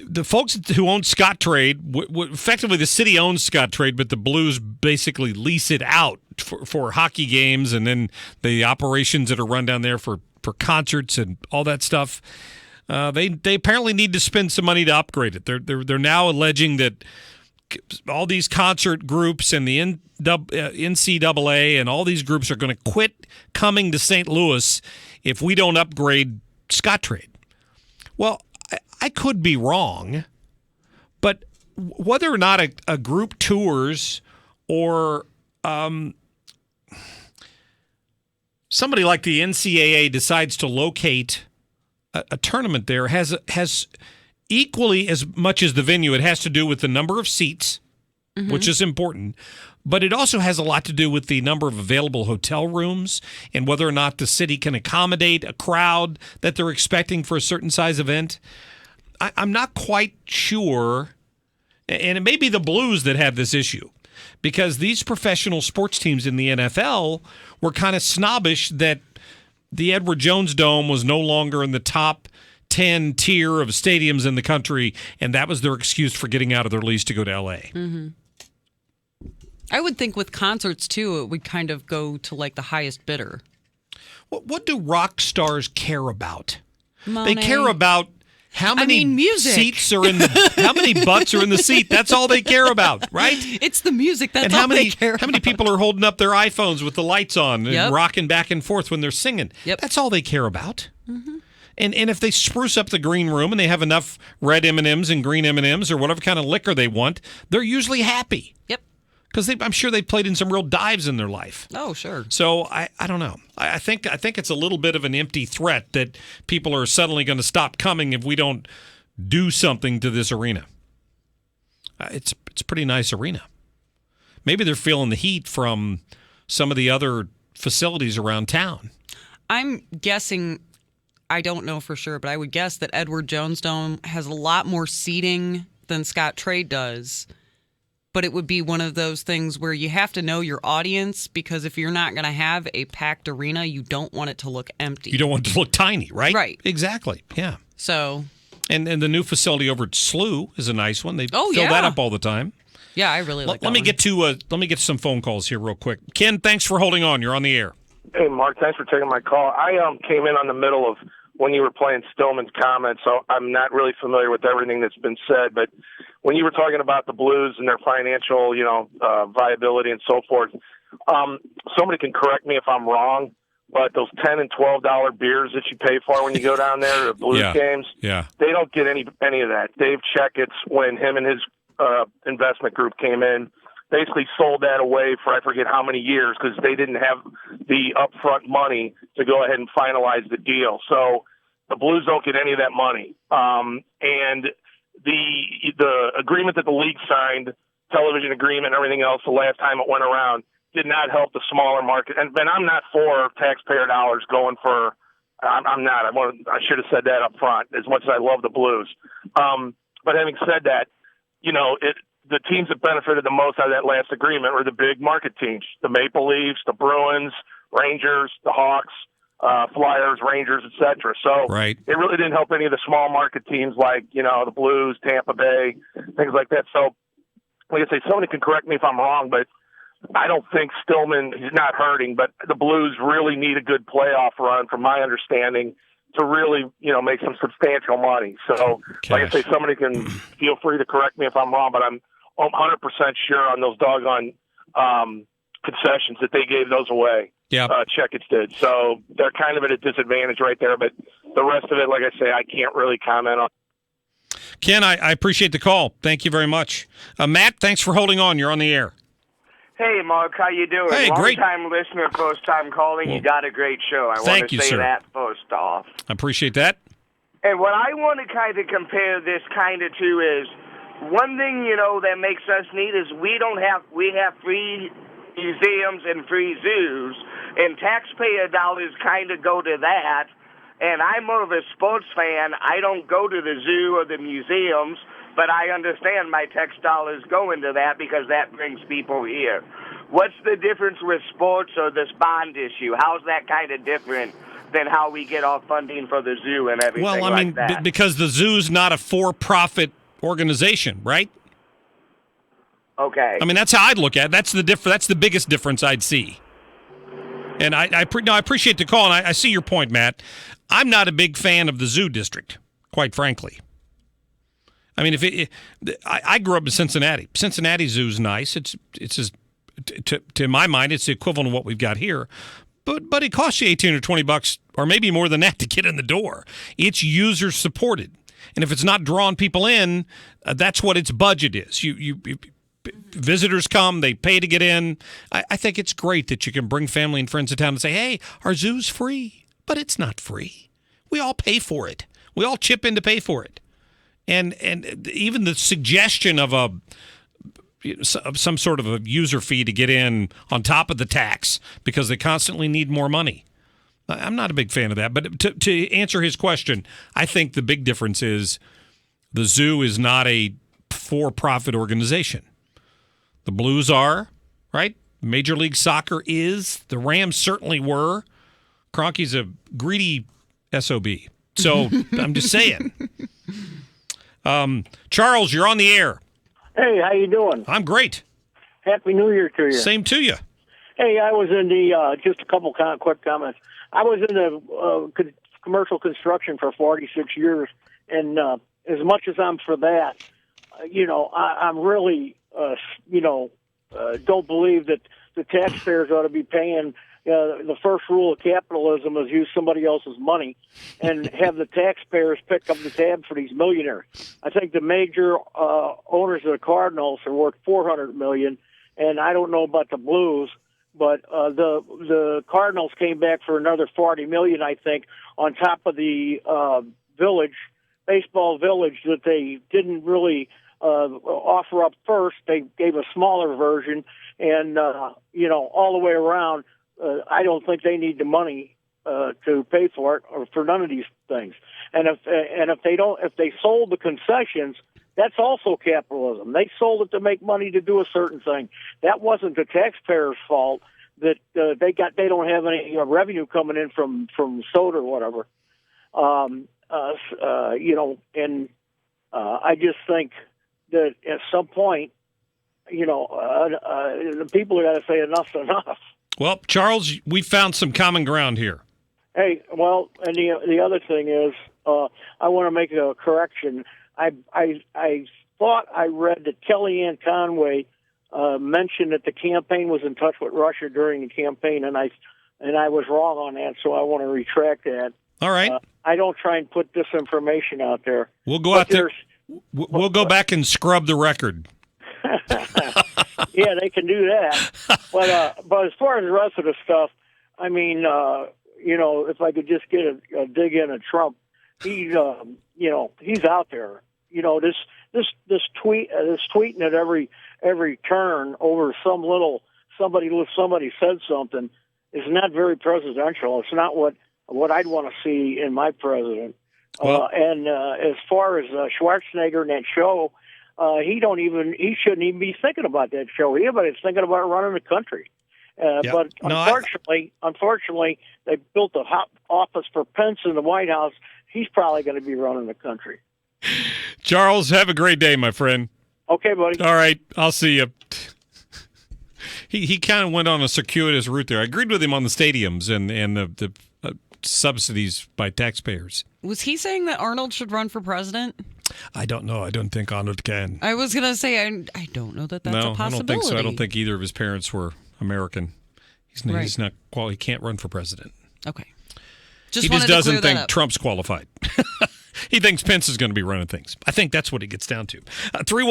the folks who own Scottrade, effectively the city owns Scottrade, but the Blues basically lease it out for hockey games and then the operations that are run down there for concerts and all that stuff. They apparently need to spend some money to upgrade it. They're now alleging that all these concert groups and the NCAA and all these groups are going to quit coming to St. Louis if we don't upgrade Scottrade. Well, I could be wrong, but whether or not a group tours or somebody like the NCAA decides to locate a tournament there has equally as much as the venue. It has to do with the number of seats, which is important, but it also has a lot to do with the number of available hotel rooms and whether or not the city can accommodate a crowd that they're expecting for a certain size event. I'm not quite sure, and it may be the Blues that have this issue, because these professional sports teams in the NFL were kind of snobbish that the Edward Jones Dome was no longer in the top 10 tier of stadiums in the country, and that was their excuse for getting out of their lease to go to L.A. Mm-hmm. I would think with concerts, too, it would kind of go to, like, the highest bidder. What do rock stars care about? Money. They care about how many music. Seats are in the how many butts are in the seat. That's all they care about, right? It's the music. That's and all they care about. How many people are holding up their iPhones with the lights on and rocking back and forth when they're singing? Yep. That's all they care about. Mm-hmm. And if they spruce up the green room and they have enough red M&Ms and green M&Ms or whatever kind of liquor they want, they're usually happy. Yep. Because I'm sure they've played in some real dives in their life. Oh, sure. So I don't know. I think it's a little bit of an empty threat that people are suddenly going to stop coming if we don't do something to this arena. It's a pretty nice arena. Maybe they're feeling the heat from some of the other facilities around town. I'm guessing, I don't know for sure, but I would guess that Edward Jones Dome has a lot more seating than Scottrade does. But it would be one of those things where you have to know your audience, because if you're not going to have a packed arena, you don't want it to look empty. You don't want it to look tiny, right? Right. Exactly. Yeah. So. And the new facility over at SLU is a nice one. They fill that up all the time. Yeah, I really like that. Let me get to some phone calls here real quick. Ken, thanks for holding on. You're on the air. Hey, Mark, thanks for taking my call. I came in on the middle of when you were playing Stillman's comments, so I'm not really familiar with everything that's been said. But when you were talking about the Blues and their financial, viability and so forth, somebody can correct me if I'm wrong, but those $10 and $12 beers that you pay for when you go down there to Blues games, they don't get any of that. Dave Checketts, when him and his investment group came in, basically sold that away for I forget how many years because they didn't have the upfront money to go ahead and finalize the deal. So the Blues don't get any of that money. And the agreement that the league signed, television agreement and everything else, the last time it went around, did not help the smaller market. And I'm not for taxpayer dollars going for. I'm not. I should have said that up front. As much as I love the Blues, but having said that, the teams that benefited the most out of that last agreement were the big market teams: the Maple Leafs, the Bruins, Rangers, the Hawks, Flyers, Rangers, etc. So it really didn't help any of the small market teams like the Blues, Tampa Bay, things like that. So, like I say, somebody can correct me if I'm wrong, but I don't think Stillman is not hurting, but the Blues really need a good playoff run, from my understanding, to really, make some substantial money. So, like I say, somebody can feel free to correct me if I'm wrong, but I'm 100% sure on those doggone concessions that they gave those away. Yeah, Checketts did. So they're kind of at a disadvantage right there, but the rest of it, like I say, I can't really comment on. Ken, I appreciate the call. Thank you very much. Matt, thanks for holding on. You're on the air. Hey, Mark, how you doing? Hey, great. Long-time listener, first-time calling. You got a great show. I want to say that first off. I appreciate that. And what I want to kind of compare this kind of to is one thing, that makes us neat is we have free museums and free zoos, and taxpayer dollars kind of go to that. And I'm more of a sports fan. I don't go to the zoo or the museums, but I understand my tax dollars go into that because that brings people here. What's the difference with sports or this bond issue? How's that kind of different than how we get our funding for the zoo and everything Well, I mean, like that. because the zoo's not a for-profit organization, right? Okay. I mean, that's how I'd look at it. That's the biggest difference I'd see. And I appreciate the call, and I see your point, Matt. I'm not a big fan of the zoo district, quite frankly. I mean, I grew up in Cincinnati. Cincinnati Zoo's nice. It's as, to my mind, it's the equivalent of what we've got here. But it costs you $18 or $20, or maybe more than that, to get in the door. It's user supported, and if it's not drawing people in, that's what its budget is. You visitors come, they pay to get in. I think it's great that you can bring family and friends to town and say, "Hey, our zoo's free," but it's not free. We all pay for it. We all chip in to pay for it. And even the suggestion of some sort of a user fee to get in on top of the tax because they constantly need more money. I'm not a big fan of that. But to answer his question, I think the big difference is the zoo is not a for-profit organization. The Blues are, right? Major League Soccer is. The Rams certainly were. Kroenke's a greedy SOB. So I'm just saying. Charles, you're on the air. Hey, how you doing? I'm great. Happy New Year to you. Same to you. Hey, I was in the just a couple quick comments. I was in the commercial construction for 46 years, and as much as I'm for that, I'm really don't believe that the taxpayers ought to be paying. The first rule of capitalism is use somebody else's money and have the taxpayers pick up the tab for these millionaires. I think the major owners of the Cardinals are worth $400 million, and I don't know about the Blues, but the Cardinals came back for another $40 million, I think, on top of the baseball village that they didn't really offer up first. They gave a smaller version, and all the way around. I don't think they need the money to pay for it or for none of these things. And if they sold the concessions, that's also capitalism. They sold it to make money to do a certain thing. That wasn't the taxpayers' fault that they don't have any revenue coming in from soda or whatever. I just think that at some point, the people got to say enough's enough. Well, Charles, we found some common ground here. Hey, well, and the other thing is, I want to make a correction. I thought I read that Kellyanne Conway mentioned that the campaign was in touch with Russia during the campaign, and I was wrong on that, so I want to retract that. All right. I don't try and put disinformation out there. We'll go out there. We'll go back and scrub the record. Yeah, they can do that. But as far as the rest of the stuff, I mean, if I could just get a dig in at Trump, he's out there. This tweeting at every turn over somebody said something is not very presidential. It's not what I'd want to see in my president. Well, and as far as Schwarzenegger and that show. He shouldn't even be thinking about that show. Everybody's thinking about running the country. But unfortunately, they built a hot office for Pence in the White House. He's probably going to be running the country. Charles, have a great day, my friend. Okay, buddy. All right, I'll see you. He kind of went on a circuitous route there. I agreed with him on the stadiums and the subsidies by taxpayers. Was he saying that Arnold should run for president? I don't know. I don't think Arnold can. I was going to say, I don't know that's a possibility. I don't think so. I don't think either of his parents were American. He's not he can't run for president. Okay. He just doesn't think Trump's qualified. He thinks Pence is going to be running things. I think that's what it gets down to.